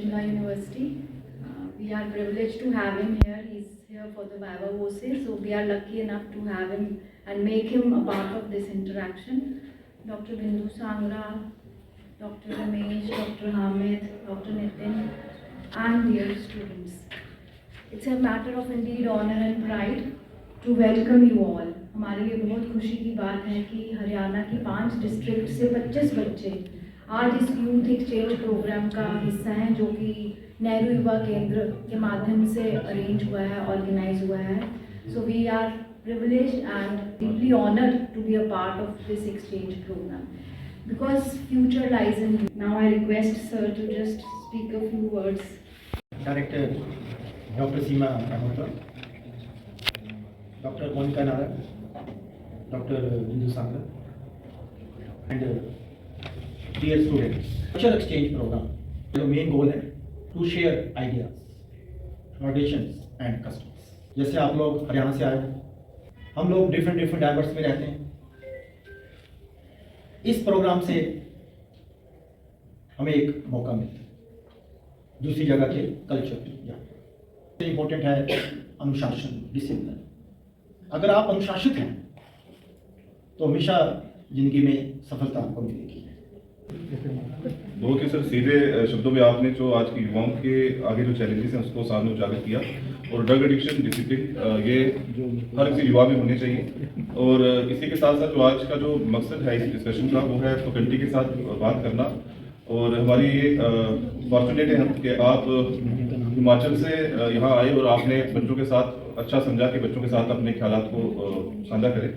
Shimla University. We are privileged to have him here. He's here for the Viva Voce, so we are lucky enough to have him and make him a part of this interaction. Dr. Bindu Sangra, Dr. Ramesh, Dr. Hamid, Dr. Nitin, and dear students. It's a matter of indeed honor and pride to welcome you all. हमारे लिए बहुत खुशी की बात है कि हरियाणा की 5 district से 25 बच्चे आज इस यूथ एक्सचेंज प्रोग्राम का हिस्सा हैं, जो कि नेहरू युवा केंद्र के माध्यम से अरेंज हुआ है, ऑर्गेनाइज हुआ है. So we are privileged and deeply honored to be a part of this exchange program because future lies in you. Now I request sir to just speak a few words. Director Dr. Seema Malhotra, Dr. Monica Nara, Dr. Bindu Sangra, and dear students, culture exchange program. The main goal है to share ideas, traditions and customs. जैसे आप लोग हरियाणा से आए हो, हम लोग different diverse में रहते हैं. इस प्रोग्राम से हमें एक मौका मिलता है दूसरी जगह के कल्चर की जानने. इम्पोर्टेंट है अनुशासन, डिसिप्लिन. अगर आप अनुशासित हैं तो हमेशा जिंदगी में सफलता आपको मिलेगी. बहुत ही सर सीधे शब्दों में आपने जो आज के युवाओं के आगे जो चैलेंजेस हैं उसको सामने उजागर किया. और ड्रग एडिक्शन, डिसिप्लिन ये हर किसी युवा में होने चाहिए. और इसी के साथ साथ जो आज का जो मकसद है इस डिस्कशन का वो है फैकल्टी के साथ बात करना. और हमारी ये फॉर्चुनेट है कि आप हिमाचल से यहाँ आए और आपने बच्चों के साथ अच्छा समझा कि बच्चों के साथ अपने ख्यालात को साझा करें.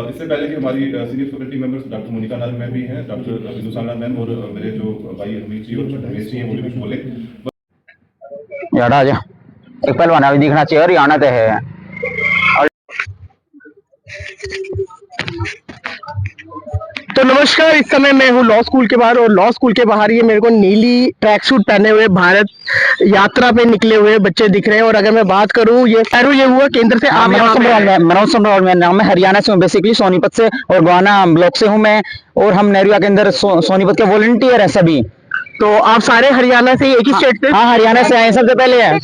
इससे पहले कि हमारी senior faculty members doctor Monika Nar ma'am भी हैं, डॉक्टर बिंदु सांगरा मैम और मेरे जो भाई हमीद जी और रमेश जी हैं वो भी कुछ बोले. यार आजा एक पहलवान अभी दिखना चाहिए. हरियाणा तो है. तो नमस्कार, इस समय मैं हूँ लॉ स्कूल के बाहर और लॉ स्कूल के बाहर ये मेरे को नीली ट्रैक सूट पहने हुए भारत यात्रा पे निकले हुए बच्चे दिख रहे हैं. और अगर मैं बात करूँ ये हुआ केंद्र से मनोज समराल मेरा नाम है. हरियाणा से हूँ, बेसिकली सोनीपत से और गोवाना ब्लॉक से हूँ मैं. और हम नेहरू युवा केंद्र सोनीपत के वॉलंटियर है सभी. तो आप सारे हरियाणा से एक ही स्टेट से? हाँ, हरियाणा से आए. सबसे पहले है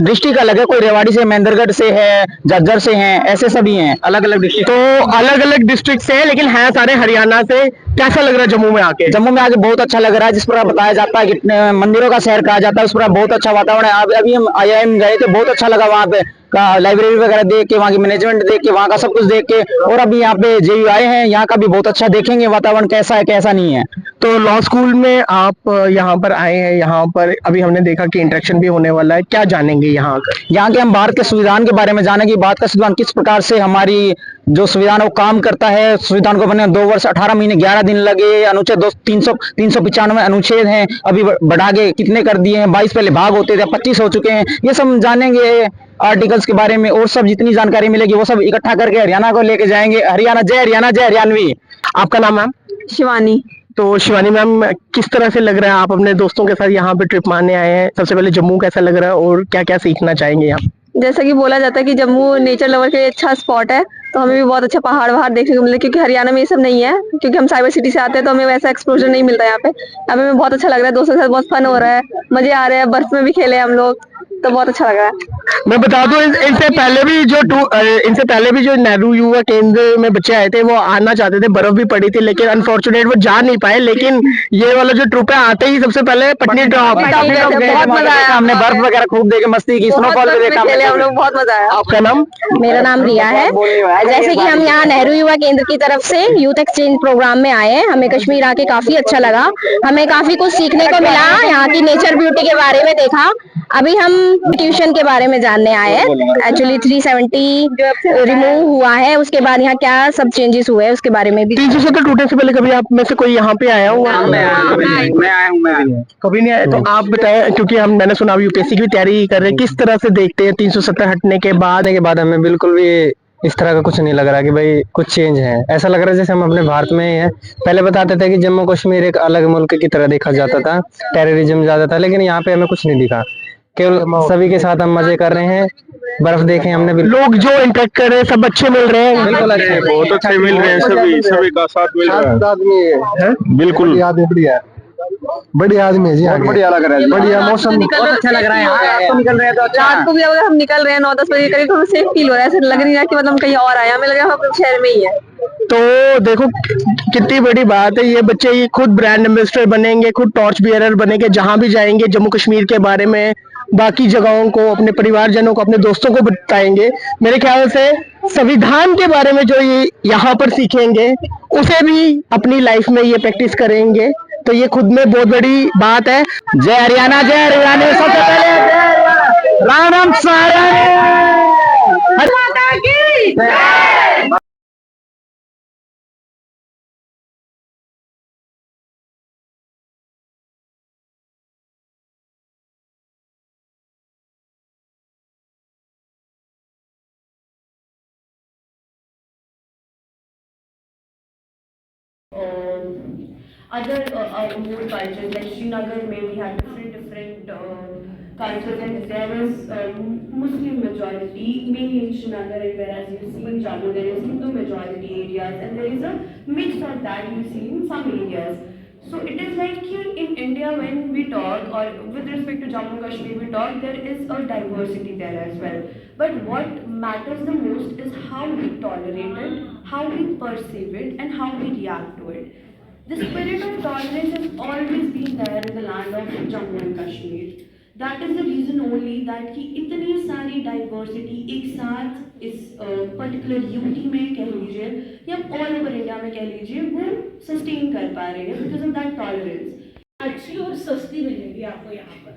डिस्ट्रिक्ट अलग है, कोई रेवाड़ी से, महेंद्रगढ़ से है, झज्जर से हैं, ऐसे सभी हैं अलग अलग डिस्ट्रिक्ट. तो अलग अलग डिस्ट्रिक्ट से हैं लेकिन हैं सारे हरियाणा से. कैसा लग रहा है जम्मू में आके? जम्मू में आके बहुत अच्छा लग रहा है. जिस पर बताया जाता है कि मंदिरों का शहर कहा जाता है, उस पर बहुत अच्छा वातावरण है. अभी हम IIM गए थे, बहुत अच्छा लगा वहाँ पे का लाइब्रेरी वगैरह देख के, वहाँ की मैनेजमेंट देख के, वहाँ का सब कुछ देख के. और अभी यहाँ पे JU आए हैं, यहाँ का भी बहुत अच्छा देखेंगे वातावरण कैसा है कैसा नहीं है. तो लॉ स्कूल में आप यहाँ पर आए हैं, यहाँ पर अभी हमने देखा कि इंटरेक्शन भी होने वाला है. क्या जानेंगे यहाँ के हम भारत के संविधान के बारे में जानेंगे. भारत का संविधान किस प्रकार से हमारी जो संविधान वो काम करता है. संविधान को बने 2 वर्ष 18 महीने 11 दिन लगे. अनुच्छेद 395 अनुच्छेद हैं, अभी बढ़ा के कितने कर दिए हैं. 22 पहले भाग होते थे, 25 हो चुके हैं. ये सब जानेंगे आर्टिकल्स के बारे में. और सब जितनी जानकारी मिलेगी वो सब इकट्ठा करके हरियाणा को लेके जाएंगे. हरियाणा जय, हरियाणा जय, हरियाणवी. आपका नाम मैम? शिवानी. तो शिवानी मैम, किस तरह से लग रहा है आप अपने दोस्तों के साथ यहाँ पे ट्रिप मारने आए हैं? सबसे पहले जम्मू कैसा लग रहा है और क्या क्या सीखना चाहेंगे यहाँ? जैसा कि बोला जाता है कि जम्मू नेचर लवर के लिए अच्छा स्पॉट है, तो हमें भी बहुत अच्छा पहाड़ देखने को मिले, क्योंकि हरियाणा में ये सब नहीं है. क्योंकि हम साइबर सिटी से आते हैं तो हमें वैसा एक्सपोजर नहीं मिलता यहाँ पे. यहाँ पे बहुत अच्छा लग रहा है, दोस्तों के साथ बहुत फन हो रहा है, मजे आ रहे हैं. बर्फ में भी खेले हम लोग, तो बहुत अच्छा लग रहा है. मैं बता दूं इनसे पहले भी जो नेहरू युवा केंद्र में बच्चे आए थे वो आना चाहते थे, बर्फ भी पड़ी थी लेकिन अनफॉर्चुनेट वो जा नहीं पाए. लेकिन ये वाला जो ट्रिप है आते ही सबसे पहले पटनी टॉप बहुत मजा आया. हमने बर्फ वगैरह खूब देखे, मस्ती की, स्नोफॉल भी देखा हम लोग, बहुत मजा आया. आपका नाम? मेरा नाम रिया है. जैसे कि हम यहाँ नेहरू युवा केंद्र की तरफ से यूथ एक्सचेंज प्रोग्राम में आए हैं. हमें कश्मीर आके काफी अच्छा लगा, हमें काफी कुछ सीखने को मिला. यहाँ की नेचर ब्यूटी के बारे में देखा. अभी हम ट्यूशन के बारे में जानने आए हैं. एक्चुअली 370 रिमूव हुआ है, उसके बाद यहाँ क्या सब चेंजेस हुए हैं उसके बारे में भी. 370 टूटने से पहले कभी आप में से कोई यहाँ पे आया हुआ? मैं आया हूँ. कभी नहीं आया. तो आप बताएं, क्योंकि मैंने सुना अभी UPSC की भी तैयारी कर रहे हैं, किस तरह से देखते हैं 370 हटने के बाद? हमें बिल्कुल भी इस तरह का कुछ नहीं लग रहा कि भाई कुछ चेंज है. ऐसा लग रहा है जैसे हम अपने भारत में ही हैं. पहले बताते थे कि जम्मू कश्मीर एक अलग मुल्क की तरह देखा जाता था, टेररिज्म ज्यादा था, लेकिन यहाँ पे हमें कुछ नहीं दिखा. केवल सभी के साथ हम मजे कर रहे हैं, बर्फ देखे हमने. लोग जो इंटरेक्ट कर रहे हैं सब अच्छे मिल रहे हैं. बिल्कुल अच्छे, बहुत अच्छे मिल रहे हैं. सभी का साथ मिल रहा है. आदमी है, बिल्कुल बढ़िया. बढ़िया आदमी है जी। बहुत बढ़िया लग रहा है, बढ़िया मौसम बहुत अच्छा लग रहा है। रात को निकल रहे हैं तो अच्छा रात को भी अगर हम निकल रहे हैं 9-10 बजे करीब तो हमें सेफ फील हो रहा है, ऐसा लग नहीं रहा कि मतलब हम कहीं और आए हैं, हमें लग रहा है हम अपने शहर में ही है। तो देखो कितनी बड़ी बात है, ये बच्चे ये खुद ब्रांड एम्बेसडर बनेंगे, खुद टॉर्च बियरर बनेंगे, जहां भी जाएंगे जम्मू कश्मीर के बारे में बाकी जगहों को, अपने परिवारजनों को, अपने दोस्तों को बताएंगे। मेरे ख्याल से संविधान के बारे में जो ये यहाँ पर सीखेंगे उसे भी अपनी लाइफ में ये प्रैक्टिस करेंगे, तो ये खुद में बहुत बड़ी बात है। जय हरियाणा, जय हरियाणा। सबसे पहले जय हरियाणा। राम राम सारा माता की जय। other more cultures like Srinagar, may we have different cultures, and there is Muslim majority mainly in Srinagar, and whereas you see in Jammu there is Hindu majority areas, and there is a mix of that you see in some areas. So it is like here in India when we talk, or with respect to Jammu Kashmir we talk, there is a diversity there as well. But what matters the most is how we tolerate it, how we perceive it, and how we react to it. The spirit of tolerance has always been there in the land of Jammu and Kashmir. That is the reason only that कि इतनी सारी diversity एक साथ इस particular UT में कह लीजिए या all over India में कह लीजिए वो sustain कर पा रहे हैं because of that tolerance. अच्छी और सस्ती मिलेगी आपको यहाँ पर,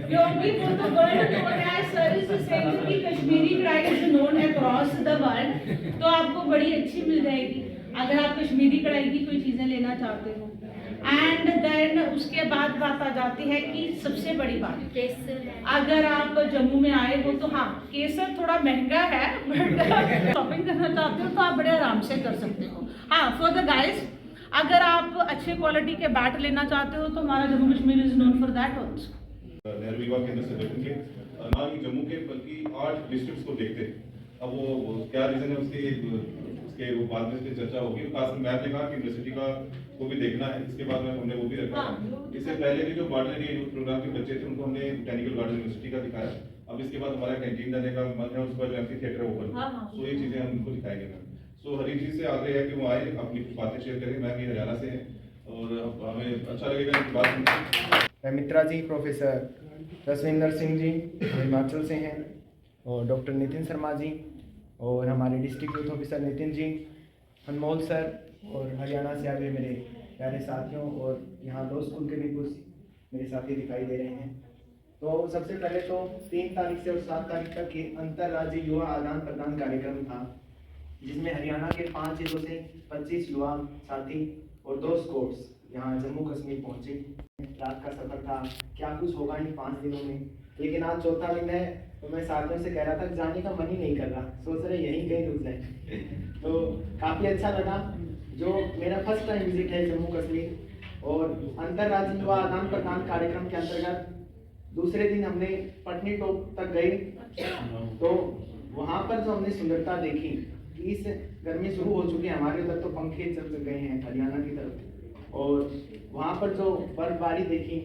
क्योंकि वो तो वर्ल्ड नोन है, सर्विस सेंटर की कश्मीरी कढ़ाई is known across the world, तो आपको बड़ी अच्छी मिल जाएगी अगर आप कश्मीरी कढ़ाई की कोई चीजें लेना चाहते हो। एंड देन उसके बाद बात आ जाती है कि सबसे बड़ी बात केसर, अगर आप जम्मू में आए हो तो हाँ केसर थोड़ा महंगा है, बट शॉपिंग करना चाहते हो तो आप बड़े आराम से कर सकते हो। हाँ फॉर द गाइस, अगर आप अच्छे क्वालिटी के बैट लेना चाहते हो तो हमारा Jammu Kashmir is known for that also. Nehru युवा केंद्र से देखेंगे ना कि जम्मू के बल्कि 8 डिस्ट्रिक्ट्स को देखते हैं। अब वो क्या रीजन है उसके वो बाद में इसकी चर्चा होगी। खास मैम ने कहा कि यूनिवर्सिटी का को भी देखना है, इसके बाद में हमने वो भी रखा। इससे पहले भी जो बॉर्डर एरिया यूथ प्रोग्राम के बच्चे थे उनको हमने बोटेनिकल गार्डन यूनिवर्सिटी का दिखाया। अब इसके बाद हमारा कैंटीन जाने का मन है, उसका जो एम्फी थिएटर ओपन, सो ये चीजें हम उनको दिखाएंगे मैम। सो हरी जी से आग्रह है कि वो आए, अपनी कुछ बातें शेयर करें। मैम ये हरियाणा से हैं और हमें अच्छा लगेगा इनकी बात सुनकर। मित्रा जी, प्रोफेसर रसविंदर सिंह जी हिमाचल से हैं, और डॉक्टर नितिन शर्मा जी, और हमारे district youth officer Nitin ji, अनमोल सर, और हरियाणा से आए मेरे प्यारे साथियों, और यहाँ लॉ स्कूल के भी कुछ मेरे साथी दिखाई दे रहे हैं। तो सबसे पहले तो 3 तारीख से और 7 तारीख तक ये अंतर्राज्यीय युवा आदान प्रदान कार्यक्रम था, जिसमें हरियाणा के 5 जिलों से 25 युवा साथी और 2 स्कोट्स यहाँ जम्मू कश्मीर पहुँचे। रात का सफर था, क्या कुछ होगा इन 5 दिनों में, लेकिन आज चौथा दिन है तो मैं साथियों से कह रहा था कि जाने का मन ही नहीं कर रहा, सोच रहे यहीं कहीं रुक जाए। तो काफ़ी अच्छा लगा, जो मेरा फर्स्ट टाइम विजिट है जम्मू कश्मीर। और अंतर्राज्यीय युवा आदान प्रदान कार्यक्रम के अंतर्गत दूसरे दिन हमने पटनी टॉप तक गए, तो वहाँ पर जो हमने सुंदरता देखी, इस गर्मी शुरू हो चुकी है हमारे उधर, तो पंखे चल गए हैं हरियाणा की तरफ, और वहाँ पर जो बर्फबारी देखी,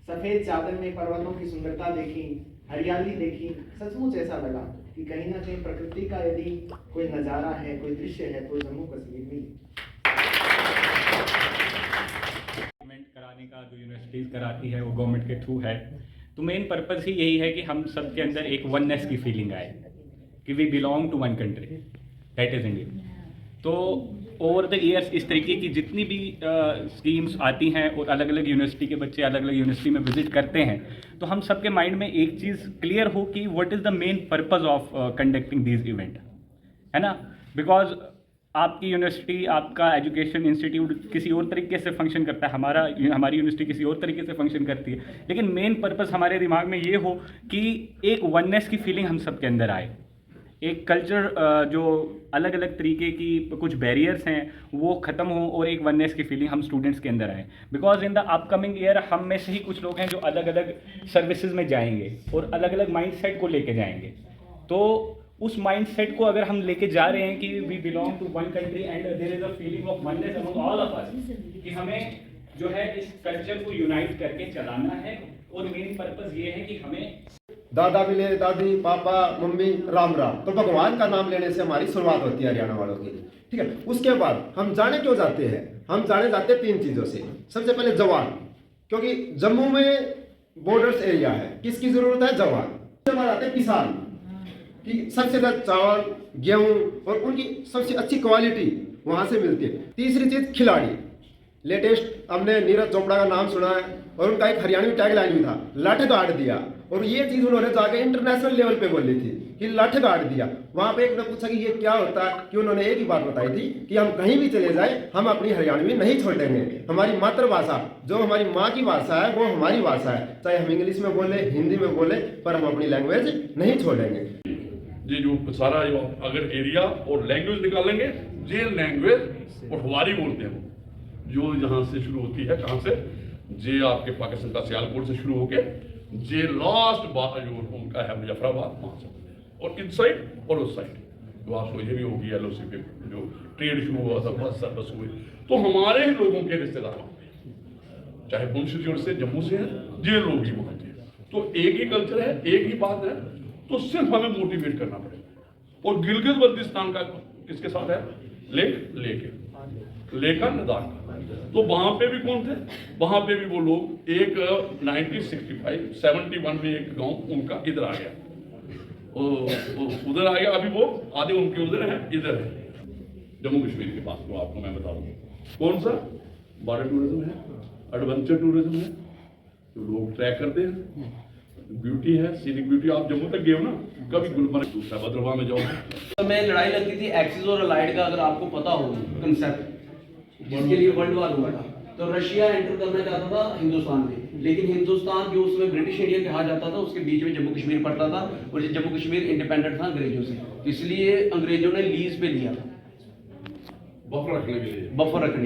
सफ़ेद चादर में पर्वतों की सुंदरता देखी, हरियाली देखी, सचमुच ऐसा लगा कि कहीं ना कहीं प्रकृति का यदि कोई नज़ारा है, कोई दृश्य है, तो जम्मू कश्मीर में। कराने का जो यूनिवर्सिटीज़ कराती है वो गवर्नमेंट के थ्रू है, तो मेन पर्पज़ ही यही है कि हम सब के अंदर एक वननेस की फीलिंग आए कि we belong to one country, that is India. तो ओवर द ईयर्स इस तरीके की जितनी भी स्कीम्स आती हैं और अलग अलग यूनिवर्सिटी के बच्चे अलग अलग यूनिवर्सिटी में विजिट करते हैं, तो हम सबके माइंड में एक चीज़ क्लियर हो कि what is the main purpose of conducting this event, है ना। बिकॉज आपकी यूनिवर्सिटी, आपका एजुकेशन इंस्टीट्यूट किसी और तरीके से फंक्शन करता है, हमारी यूनिवर्सिटी किसी और तरीके से फंक्शन करती है, लेकिन मेन पर्पज़ हमारे दिमाग में ये हो कि एक वननेस की फीलिंग हम सब के अंदर आए, एक कल्चर जो अलग अलग तरीके की कुछ बैरियर्स हैं वो ख़त्म हो और एक वननेस की फीलिंग हम स्टूडेंट्स के अंदर आए। Because in the upcoming year हम में से ही कुछ लोग हैं जो अलग अलग सर्विसेज में जाएंगे और अलग अलग माइंडसेट को लेके जाएंगे। तो उस माइंडसेट को अगर हम लेके जा रहे हैं कि we belong to one country and there is a feeling of oneness among all of us, कि हमें जो है इस कल्चर को यूनाइट करके चलाना है। और मेन पर्पस ये है कि हमें दादा मिले, दादी, पापा, मम्मी, राम राम, तो भगवान का नाम लेने से हमारी शुरुआत होती है हरियाणा वालों की। ठीक है, उसके बाद हम जाने क्यों जाते हैं? हम जाने जाते हैं 3 चीज़ों से। सबसे पहले जवान, क्योंकि जम्मू में बॉर्डर्स एरिया है, किसकी जरूरत है? जवान। उसके बाद आते हैं किसान, कि सबसे ज़्यादा चावल, गेहूँ और उनकी सबसे अच्छी क्वालिटी वहाँ से मिलती है। तीसरी चीज़ खिलाड़ी। लेटेस्ट हमने नीरज चोपड़ा का नाम सुना है और उनका एक हरियाणवी टैगलाइन भी था, लठ गाड़ दिया। और ये चीज़ उन्होंने जाके इंटरनेशनल लेवल पे बोली थी कि लठ गाड़ दिया। वहाँ पे एक ने पूछा कि ये क्या होता है, कि उन्होंने एक ही बात बताई थी कि हम कहीं भी चले जाए हम अपनी हरियाणवी नहीं छोड़ेंगे। हमारी मातृभाषा जो हमारी माँ की भाषा है वो हमारी भाषा है, चाहे हम इंग्लिश में बोले, हिंदी में बोले, पर हम अपनी लैंग्वेज नहीं छोड़ेंगे। ये जो सारा अगर एरिया और लैंग्वेज निकालेंगे, ये लैंग्वेज पठवारी बोलते हैं जो यहाँ से शुरू होती है, कहाँ से? जे आपके पाकिस्तान का सियालकोट से शुरू होके जे लास्ट बात जो उनका है मुजफ्फराबाद, वहाँ से और इन साइड और उस साइड वहाँ से ये भी होगी LOC पे जो ट्रेड शुरू हुआ था, बस सर्विस हुए। तो हमारे ही लोगों के रिश्तेदार चाहे पुंछ से जम्मू से है, ये लोग ही वहाँ के, तो एक ही कल्चर है, एक ही बात है। तो सिर्फ हमें मोटिवेट करना पड़ेगा। और गिलगित बल्तिस्तान का किसके साथ है? लेकर लद्दाख का। तो वहां पे भी कौन थे? वहां पे भी वो लोग एक 1965-71 में एक गांव उनका इधर आ गया, उधर आ गया। अभी वो आधे उनके उधर हैं, इधर है जम्मू कश्मीर के पास। तो आपको मैं बता दूं कौन सा बॉर्डर टूरिज्म है, एडवेंचर टूरिज्म है, जो लोग ट्रैक करते हैं, ब्यूटी है, सीनिक ब्यूटी। आप जम्मू तक गए हो ना, कभी गुलमर्ग, दूसरा भद्रवाह में जाओ। तो मैं लड़ाई लगती थी एक्सिस और अलाइड का, अगर आपको पता हो कंसेप्ट, जिसके लिए वर्ल्ड वॉर हुआ था। तो रशिया एंटर करना चाहता था हिंदुस्तान में, लेकिन हिंदुस्तान जो उसमें ब्रिटिश इंडिया कहा जाता था, उसके बीच में जम्मू कश्मीर पड़ता था और ये जम्मू कश्मीर इंडिपेंडेंट था अंग्रेजों से, इसलिए अंग्रेजों ने लीज पे लिया था बफर रखने के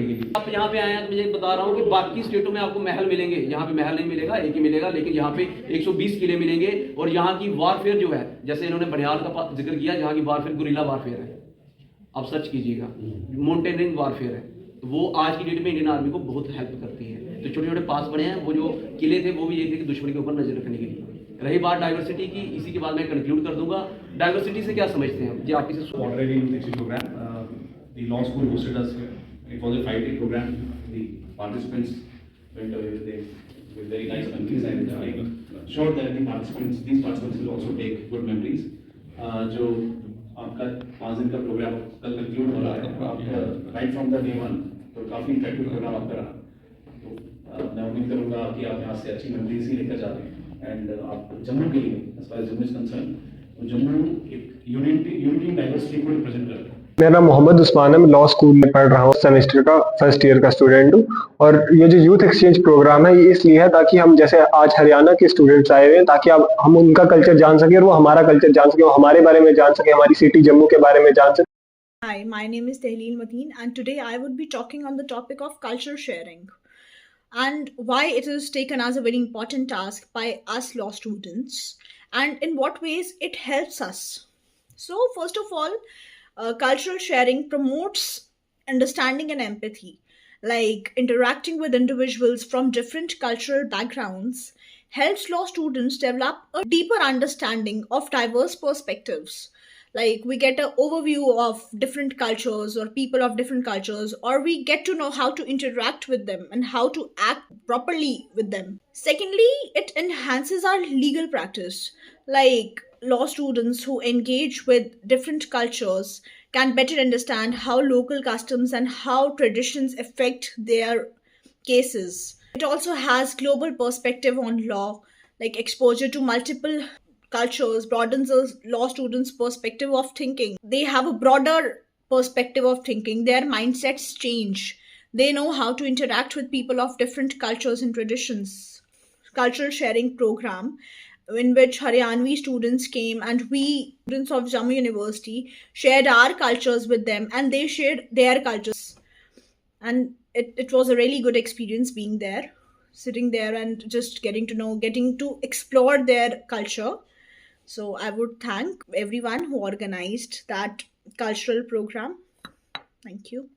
लिए। आप यहाँ पे आए हैं तो मैं बता रहा हूँ कि बाकी स्टेटों में आपको महल मिलेंगे, यहाँ पे महल नहीं मिलेगा, एक ही मिलेगा, लेकिन यहाँ पे 120 किले मिलेंगे। और यहाँ की वारफेयर जो है, जैसे इन्होंने बनियाल का जिक्र किया, जहाँ की वारफेयर गुरिल्ला वारफेयर है, आप सर्च कीजिएगा, माउंटेनियरिंग वारफेयर है, तो वो आज की डेट में इंडियन आर्मी को बहुत हेल्प करती है। तो छोटे छोटे पास बने हैं, वो जो किले थे वो भी ये थे कि दुश्मन के ऊपर नजर रखने के लिए। रही बात डाइवर्सिटी की, इसी के बाद मैं कंक्लूड कर दूंगा। डाइवर्सिटी से क्या समझते हैं जी? आप इसे The law school hosted us here. It was a 5-day program. The participants went away with very nice memories, and I'm sure that these participants will also take good memories. जो आपका 5 दिन का प्रोग्राम कल conclude हो रहा है, आप right from the day 1 तो काफ़ी इफेक्टिव प्रोग्राम आपका रहा। तो मैं उम्मीद करूँगा कि आप यहाँ से अच्छी मेमोरीज ही लेकर जाते हैं। एंड आप जम्मू के लिए, as far as Jammu is concern, तो जम्मू एक यूनिटी डाइवर्सिटी को रिप्रेजेंट करता है। मेरा नाम मोहम्मद उस्मान है, मैं लॉ स्कूल में पढ़ रहा हूँ, सेमेस्टर का फर्स्ट ईयर का स्टूडेंट हूँ। और ये जो यूथ एक्सचेंज प्रोग्राम है, ये इसलिए है ताकि हम, जैसे आज हरियाणा के स्टूडेंट्स आए हुए हैं, ताकि अब हम उनका कल्चर जान सके और वो हमारा कल्चर जान सके, वो हमारे बारे में जान सके, हमारी सिटी जम्मू के बारे में जान सके। Hi, my name is Tehleel Mateen, and today I would be talking on the topic of culture sharing and why it is taken as a very important task by us law students and in what ways it helps us. So first of all, cultural sharing promotes understanding and empathy, like interacting with individuals from different cultural backgrounds helps law students develop a deeper understanding of diverse perspectives. Like we get an overview of different cultures or people of different cultures, or we get to know how to interact with them and how to act properly with them. Secondly, it enhances our legal practice. Like law students who engage with different cultures can better understand how local customs and how traditions affect their cases. It also has global perspective on law, like exposure to multiple cultures broadens a law students' perspective of thinking. They have a broader perspective of thinking. Their mindsets change. They know how to interact with people of different cultures and traditions. Cultural sharing program in which Haryanvi students came, and we students of Jammu University shared our cultures with them and they shared their cultures. And it was a really good experience being there, sitting there and just getting to explore their culture. So I would thank everyone who organized that cultural program. Thank you.